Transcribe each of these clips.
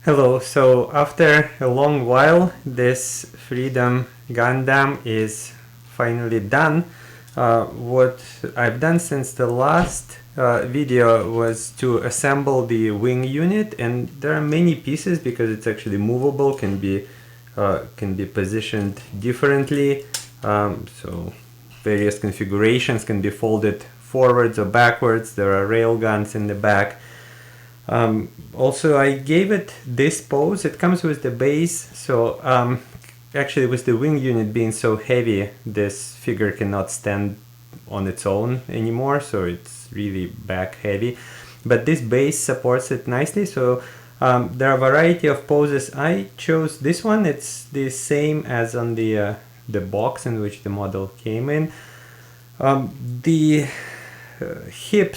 Hello, so after a long while this Freedom Gundam is finally done. What I've done since the last video was to assemble the wing unit, and there are many pieces because it's actually movable, can be positioned differently, so various configurations can be folded forwards or backwards. There are rail guns in the back. Also, I gave it this pose. It comes with the base, so actually with the wing unit being so heavy, this figure cannot stand on its own anymore, so it's really back heavy. But this base supports it nicely, so there are a variety of poses. I chose this one. It's the same as on the box in which the model came in. The hip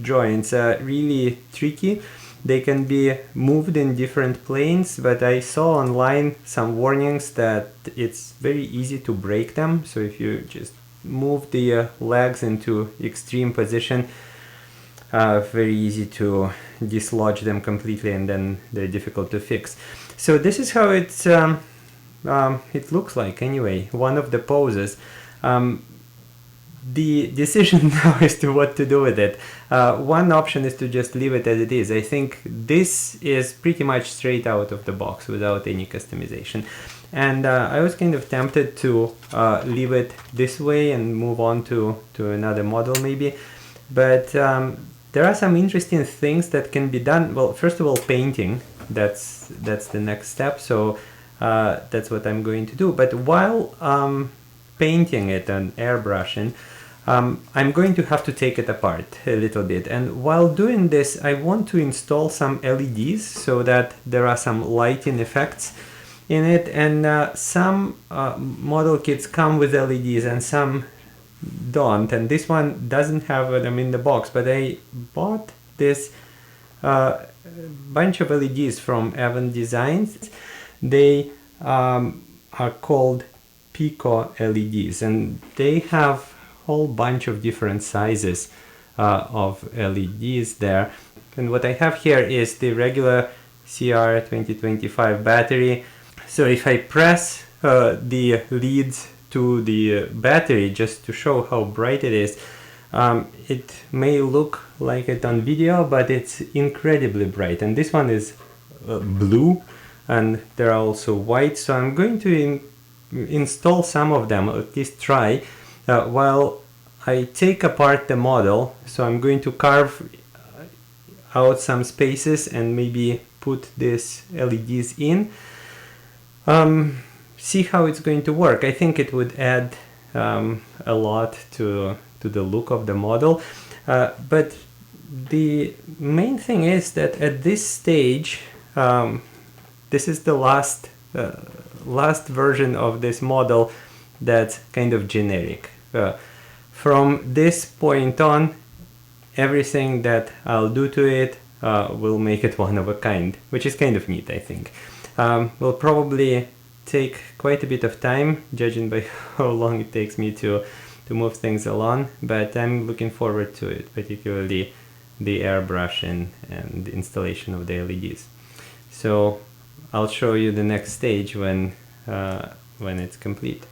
joints are really tricky. They can be moved in different planes, but I saw online some warnings that it's very easy to break them. So if you just move the legs into extreme position, very easy to dislodge them completely, and then they're difficult to fix. So this is how it's it looks like anyway, one of the poses. The decision now as to what to do with it. One option is to just leave it as it is. I think this is pretty much straight out of the box without any customization. And I was kind of tempted to leave it this way and move on to another model maybe. But there are some interesting things that can be done. Well, first of all, painting. That's the next step. So that's what I'm going to do. But while painting it and airbrushing, I'm going to have to take it apart a little bit, and while doing this I want to install some LEDs so that there are some lighting effects in it, and some model kits come with LEDs and some don't, and this one doesn't have them in the box, but I bought this bunch of LEDs from Avon Designs. They are called Pico LEDs, and they have a whole bunch of different sizes of LEDs there. And what I have here is the regular CR2025 battery. So if I press the leads to the battery just to show how bright it is, it may look like it on video, but it's incredibly bright. And this one is blue, and there are also white. So I'm going to install some of them, or at least try, while I take apart the model. So I'm going to carve out some spaces and maybe put these LEDs in. See how it's going to work. I think it would add a lot to the look of the model. But the main thing is that at this stage, this is the last version of this model that's kind of generic. From this point on, everything that I'll do to it will make it one of a kind, which is kind of neat, I think. Will probably take quite a bit of time, judging by how long it takes me to move things along, but I'm looking forward to it, particularly the airbrushing and the installation of the LEDs. So I'll show you the next stage when it's complete.